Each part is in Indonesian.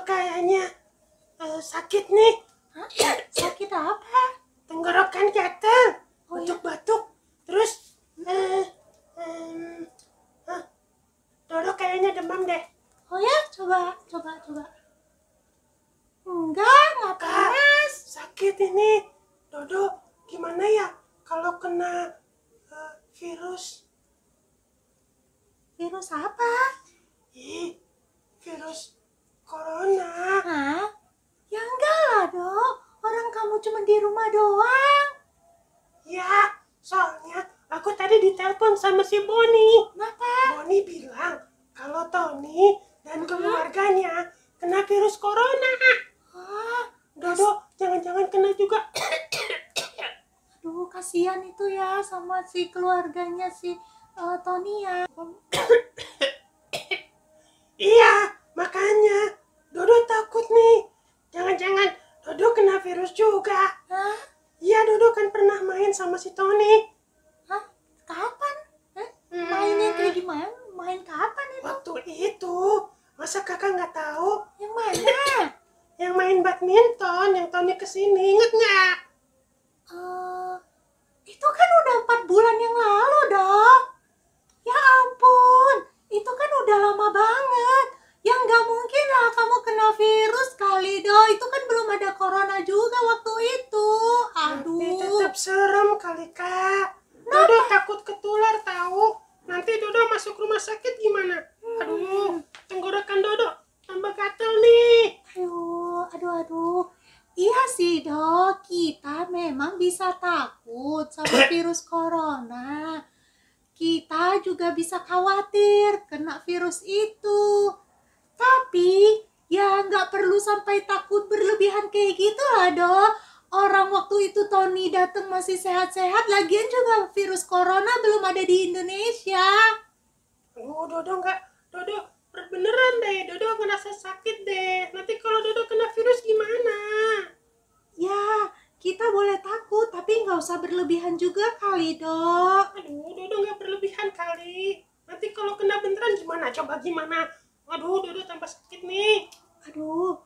kayaknya sakit nih. Hah? Sakit apa? Tenggorokan gatal, Oh, iya? batuk-batuk. Terus Dodo kayaknya demam deh. Oh ya, coba. Enggak Kak, panas. sakit ini. Dodo gimana ya kalau kena virus? Virus apa? Ih, virus corona. Hah? Ya enggak lah, Dok. Orang kamu cuma di rumah doang. Ya, soalnya aku tadi ditelepon sama si Boni. Kenapa? Boni bilang kalau Tony dan keluarganya kena virus corona. Wah, Dodo jangan-jangan kena juga. aduh, kasihan itu ya sama si keluarganya si Tony ya. Iya, makanya Dodo takut nih. Jangan-jangan Dodo kena virus juga. Hah? Iya, Dodo kan pernah main sama si Tony. Hah? Kapan? Mainnya kayak gimana? Main kapan itu? Waktu itu, masa kakak nggak tahu? Yang mana? Yang main badminton, yang Tony kesini, inget nggak? Itu kan udah 4 bulan yang lalu, Dok. Ya ampun, itu kan udah lama banget. Ya nggak mungkin lah kamu kena virus kali, Dok. Itu kan belum ada corona juga waktu itu. Tapi Aduh. tetap serem kali, Kak. Dodo takut ketular tahu. Nanti Dodo masuk rumah sakit gimana? Aduh, tenggorokan Dodo tambah gatel nih. Aduh. Iya sih, Dok. Kita memang bisa takut sama virus corona. Kita juga bisa khawatir kena virus itu. Tapi ya nggak perlu sampai takut berlebihan kayak gitu lah, Dok. Orang waktu itu Tony datang masih sehat-sehat. Lagian juga virus corona belum ada di Indonesia. Aduh, Dodo beneran deh. Dodo ngerasa sakit deh. Nanti kalau Dodo kena virus gimana? Ya, kita boleh takut, tapi nggak usah berlebihan juga kali, Dok. Aduh, Dodo nggak berlebihan kali. Nanti kalau kena beneran gimana? Coba gimana? Aduh, Dodo tambah sakit nih. Aduh,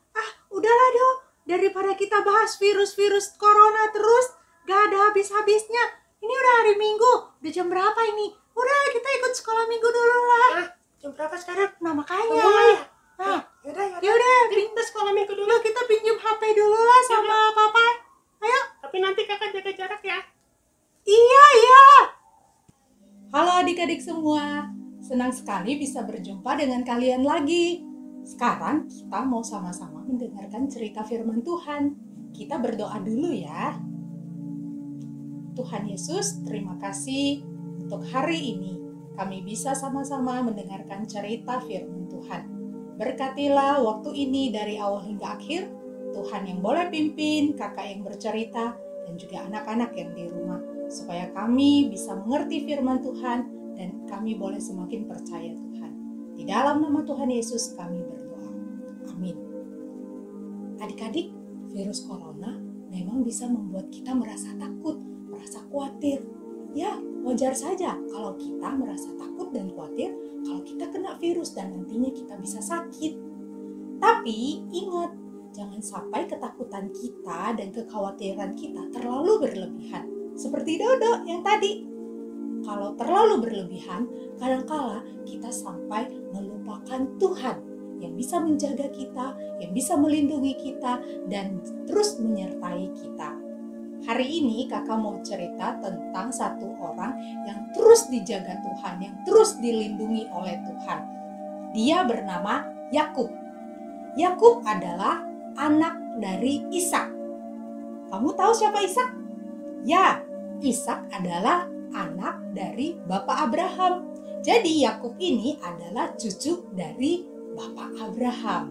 udahlah, Dok. Daripada kita bahas virus-virus corona terus, gak ada habis-habisnya. Ini udah hari Minggu, udah jam berapa ini? Udah, kita ikut sekolah minggu dulu lah. Nah, jam berapa sekarang? Nah, makanya. Mulai ya? Nah, Yaudah. yaudah, Kita sekolah minggu dulu. yuk kita pinjam HP dulu lah sama Papa. Ayo. Tapi nanti kakak jaga jarak ya. Iya. Halo adik-adik semua, senang sekali bisa berjumpa dengan kalian lagi. Sekarang kita mau sama-sama mendengarkan cerita firman Tuhan. Kita berdoa dulu ya. Tuhan Yesus, terima kasih untuk hari ini. Kami bisa sama-sama mendengarkan cerita firman Tuhan. Berkatilah waktu ini dari awal hingga akhir. Tuhan yang boleh pimpin, kakak yang bercerita, dan juga anak-anak yang di rumah. Supaya kami bisa mengerti firman Tuhan dan kami boleh semakin percaya Tuhan. Di dalam nama Tuhan Yesus kami berdoa. Amin. Adik-adik, virus corona memang bisa membuat kita merasa takut, merasa khawatir. Ya, wajar saja kalau kita merasa takut dan khawatir kalau kita kena virus dan nantinya kita bisa sakit. Tapi ingat, jangan sampai ketakutan kita dan kekhawatiran kita terlalu berlebihan. Seperti Dodo yang tadi. Kalau terlalu berlebihan, kadangkala kita sampai melupakan Tuhan yang bisa menjaga kita, yang bisa melindungi kita, dan terus menyertai kita. Hari ini kakak mau cerita tentang satu orang yang terus dijaga Tuhan, yang terus dilindungi oleh Tuhan. Dia bernama Yakub. Yakub adalah anak dari Ishak. Kamu tahu siapa Ishak? Ya, Ishak adalah anak dari Bapak Abraham. Jadi Yakub ini adalah cucu dari Bapak Abraham.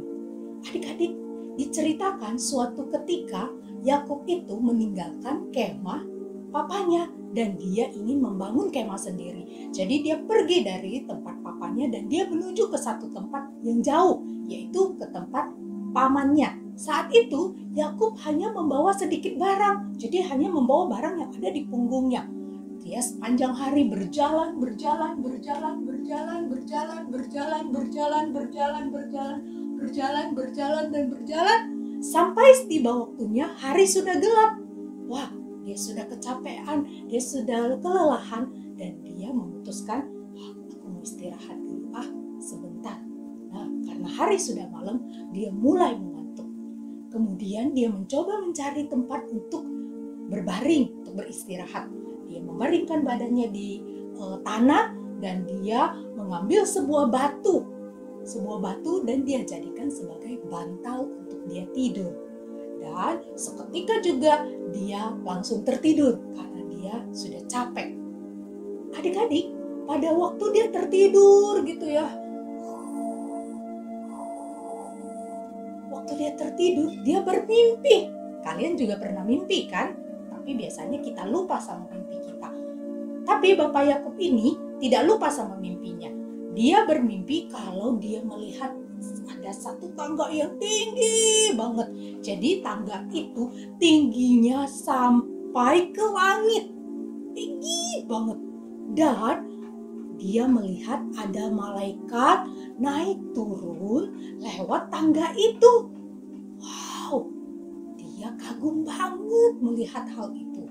Adik-adik, diceritakan suatu ketika Yakub itu meninggalkan kemah papanya dan dia ingin membangun kemah sendiri. Jadi dia pergi dari tempat papanya dan dia menuju ke satu tempat yang jauh, yaitu ke tempat pamannya. Saat itu Yakub hanya membawa sedikit barang, jadi hanya membawa barang yang ada di punggungnya. Dia sepanjang hari berjalan, berjalan sampai tiba waktunya hari sudah gelap. Wah, dia sudah kecapean, dia sudah kelelahan, dan dia memutuskan, aku mau istirahat dulu sebentar. Nah, karena hari sudah malam, dia mulai mengantuk. Kemudian dia mencoba mencari tempat untuk berbaring, untuk beristirahat. Dia membaringkan badannya di tanah dan dia mengambil sebuah batu dan dia jadikan sebagai bantal untuk dia tidur. Dan seketika juga dia langsung tertidur karena dia sudah capek. Adik-adik, pada waktu dia tertidur gitu ya, waktu dia tertidur dia bermimpi. Kalian juga pernah mimpi kan? Tapi biasanya kita lupa sama mimpi kita. Tapi Bapak Yakub ini tidak lupa sama mimpinya. Dia bermimpi kalau dia melihat ada satu tangga yang tinggi banget. Jadi tangga itu tingginya sampai ke langit. Tinggi banget. Dan dia melihat ada malaikat naik turun lewat tangga itu. Wow, dia kagum banget melihat hal itu.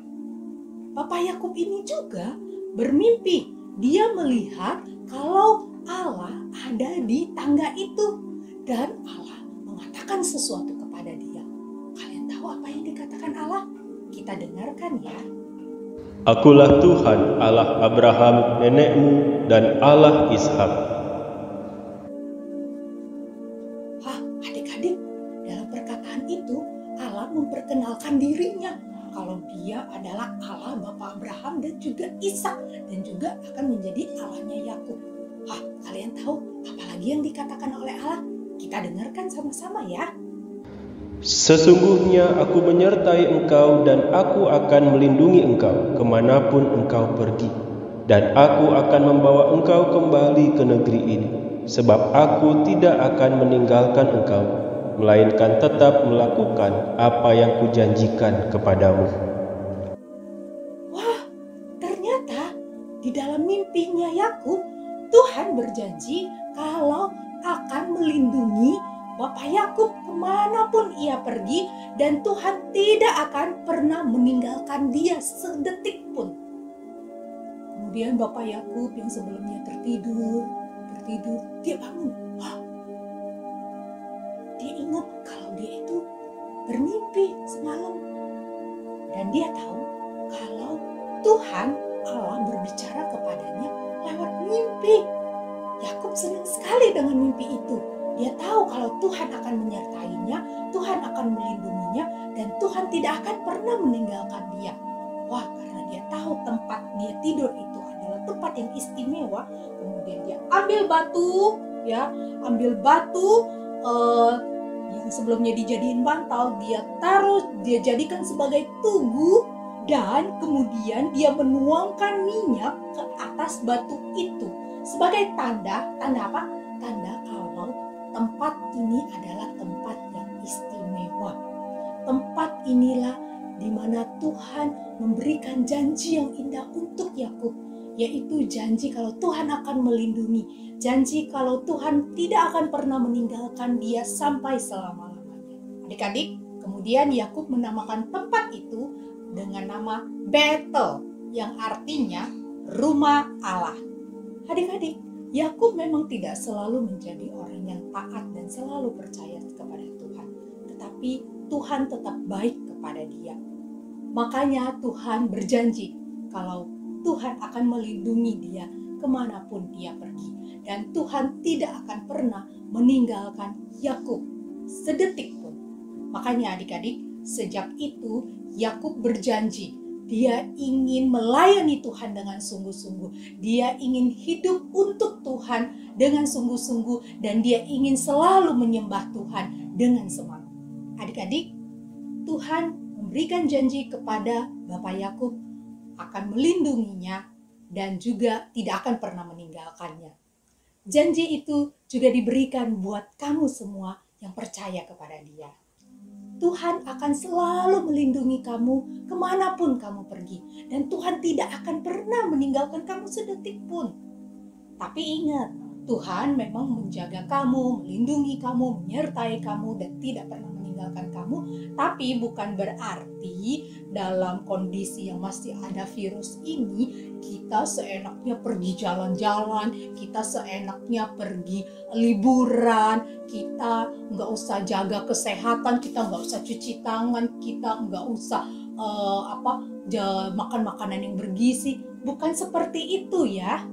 Bapak Yakub ini juga bermimpi. Dia melihat kalau Allah ada di tangga itu. Dan Allah mengatakan sesuatu kepada dia. Kalian tahu apa yang dikatakan Allah? Kita dengarkan ya. Akulah Tuhan Allah Abraham nenekmu dan Allah Ishak. Adik-adik, dalam perkataan itu Allah memperkenalkan dirinya kalau dia adalah Allah Bapa Abraham dan juga Ishak, dan juga akan menjadi Allahnya Yakub. Kalian tahu apalagi yang dikatakan oleh Allah? Kita dengarkan sama-sama ya. Sesungguhnya aku menyertai engkau dan aku akan melindungi engkau kemanapun engkau pergi. Dan aku akan membawa engkau kembali ke negeri ini. Sebab aku tidak akan meninggalkan engkau, melainkan tetap melakukan apa yang kujanjikan kepadamu. Wah, ternyata di dalam mimpinya Yakub, Tuhan berjanji kalau akan melindungi Bapak Yakub kemanapun ia pergi, dan Tuhan tidak akan pernah meninggalkan dia sedetik pun. Kemudian Bapak Yakub yang sebelumnya tertidur, dia bangun. Dia ingat kalau dia itu bermimpi semalam. Dan dia tahu kalau Tuhan Allah berbicara kepadanya lewat mimpi. Yakub senang sekali dengan mimpi itu. Dia tahu kalau Tuhan akan menyertainya, Tuhan akan melindunginya, dan Tuhan tidak akan pernah meninggalkan dia. Wah, karena dia tahu tempat dia tidur itu adalah tempat yang istimewa. Kemudian dia ambil batu yang sebelumnya dijadiin bantal, dia jadikan sebagai tugu, dan kemudian dia menuangkan minyak ke atas batu itu sebagai tanda apa? Tanda kalau tempat ini adalah tempat yang istimewa. Tempat inilah di mana Tuhan memberikan janji yang indah untuk Yakub, yaitu janji kalau Tuhan akan melindungi, janji kalau Tuhan tidak akan pernah meninggalkan dia sampai selama-lamanya. Adik-adik, kemudian Yakub menamakan tempat itu dengan nama Betel, yang artinya rumah Allah. Adik-adik, Yakub memang tidak selalu menjadi orang yang taat dan selalu percaya kepada Tuhan, tetapi Tuhan tetap baik kepada dia. Makanya Tuhan berjanji kalau Tuhan akan melindungi dia kemanapun dia pergi, dan Tuhan tidak akan pernah meninggalkan Yakub sedetik pun. Makanya adik-adik, sejak itu Yakub berjanji dia ingin melayani Tuhan dengan sungguh-sungguh. Dia ingin hidup untuk Tuhan dengan sungguh-sungguh, dan dia ingin selalu menyembah Tuhan dengan semangat. Adik-adik, Tuhan memberikan janji kepada Bapak Yakub akan melindunginya dan juga tidak akan pernah meninggalkannya. Janji itu juga diberikan buat kamu semua yang percaya kepada Dia. Tuhan akan selalu melindungi kamu kemanapun kamu pergi. Dan Tuhan tidak akan pernah meninggalkan kamu sedetik pun. Tapi ingat, Tuhan memang menjaga kamu, melindungi kamu, menyertai kamu, dan tidak pernah meninggalkan kamu. Tapi bukan berarti dalam kondisi yang masih ada virus ini, kita seenaknya pergi jalan-jalan, kita seenaknya pergi liburan, kita nggak usah jaga kesehatan, kita nggak usah cuci tangan, kita nggak usah makan makanan yang bergizi. Bukan seperti itu ya.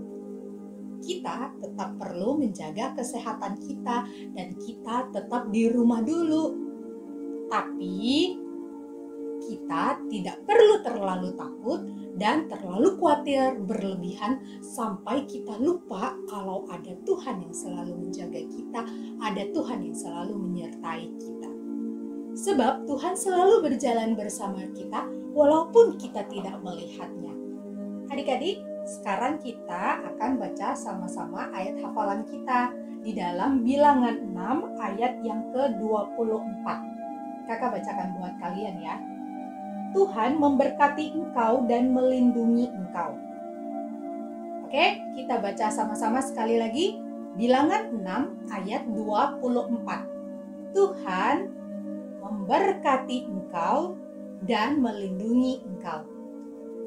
Kita tetap perlu menjaga kesehatan kita dan kita tetap di rumah dulu. Tapi kita tidak perlu terlalu takut dan terlalu khawatir berlebihan sampai kita lupa kalau ada Tuhan yang selalu menjaga kita, ada Tuhan yang selalu menyertai kita. Sebab Tuhan selalu berjalan bersama kita walaupun kita tidak melihatnya. Adik-adik, sekarang kita akan baca sama-sama ayat hafalan kita di dalam Bilangan 6 ayat yang ke-24. Kakak bacakan buat kalian ya. Tuhan memberkati engkau dan melindungi engkau. Oke, kita baca sama-sama sekali lagi. Bilangan 6 ayat 24. Tuhan memberkati engkau dan melindungi engkau.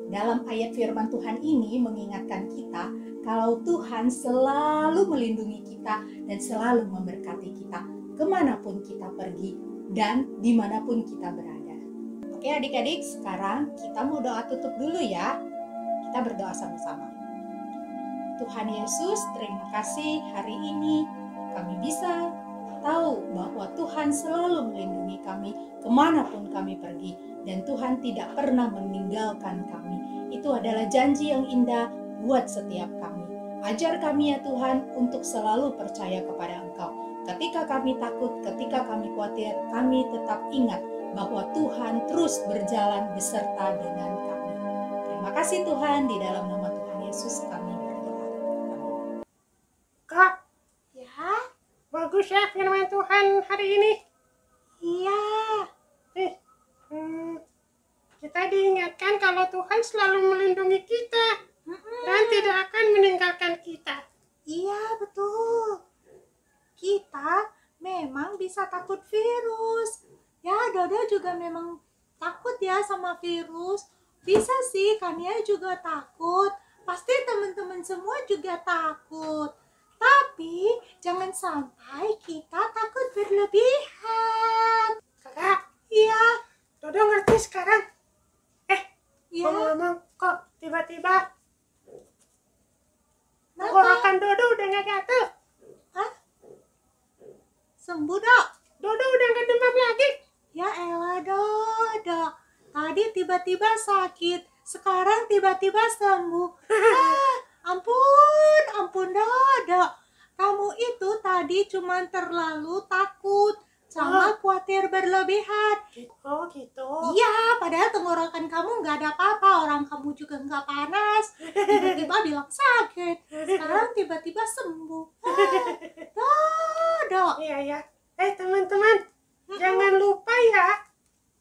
Dalam ayat firman Tuhan ini mengingatkan kita kalau Tuhan selalu melindungi kita dan selalu memberkati kita kemanapun kita pergi dan dimanapun kita berada. Oke adik-adik, sekarang kita mau doa tutup dulu ya. Kita berdoa sama-sama. Tuhan Yesus, terima kasih hari ini kami bisa tahu bahwa Tuhan selalu melindungi kami kemanapun kami pergi. Dan Tuhan tidak pernah meninggalkan kami. Itu adalah janji yang indah buat setiap kami. Ajar kami ya Tuhan untuk selalu percaya kepada Engkau. Ketika kami takut, ketika kami khawatir, kami tetap ingat bahwa Tuhan terus berjalan beserta dengan kami. Terima kasih Tuhan, di dalam nama Tuhan Yesus kami berdoa. Amin. Kak, Ya, bagus ya firman Tuhan hari ini. iya. Kita diingatkan kalau Tuhan selalu melindungi kita dan tidak akan meninggalkan kita. Iya, betul. Kita memang bisa takut virus. Ya, Dodo juga memang takut ya sama virus. Bisa sih, Kania juga takut. Pasti teman-teman semua juga takut. Tapi jangan sampai kita takut berlebihan. Kakak, Iya, Dodo ngerti sekarang. iya. Ngomong-ngomong, kok tiba-tiba Kenapa? tenggorokan Dodo udah gak gatel. Hah? Sembuh, Dok. Dodo udah gak demam lagi. Ya elah, Dodo. Tadi tiba-tiba sakit, sekarang tiba-tiba sembuh. Ampun, Dodo. Kamu itu tadi cuma terlalu takut sama khawatir berlebihan. Oh gitu. Iya, padahal tenggorokan kamu nggak ada apa-apa, orang kamu juga nggak panas. Tiba-tiba bilang sakit, sekarang tiba-tiba sembuh. Dodo. Iya. Teman-teman, jangan lupa ya,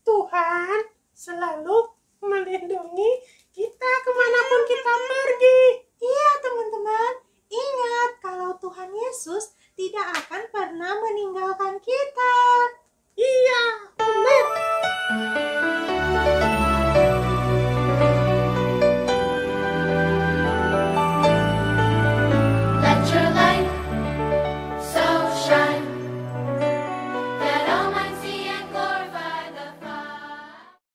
Tuhan selalu melindungi kita kemanapun kita pergi. Iya, teman-teman. Ingat kalau Tuhan Yesus tidak akan pernah meninggalkan kita.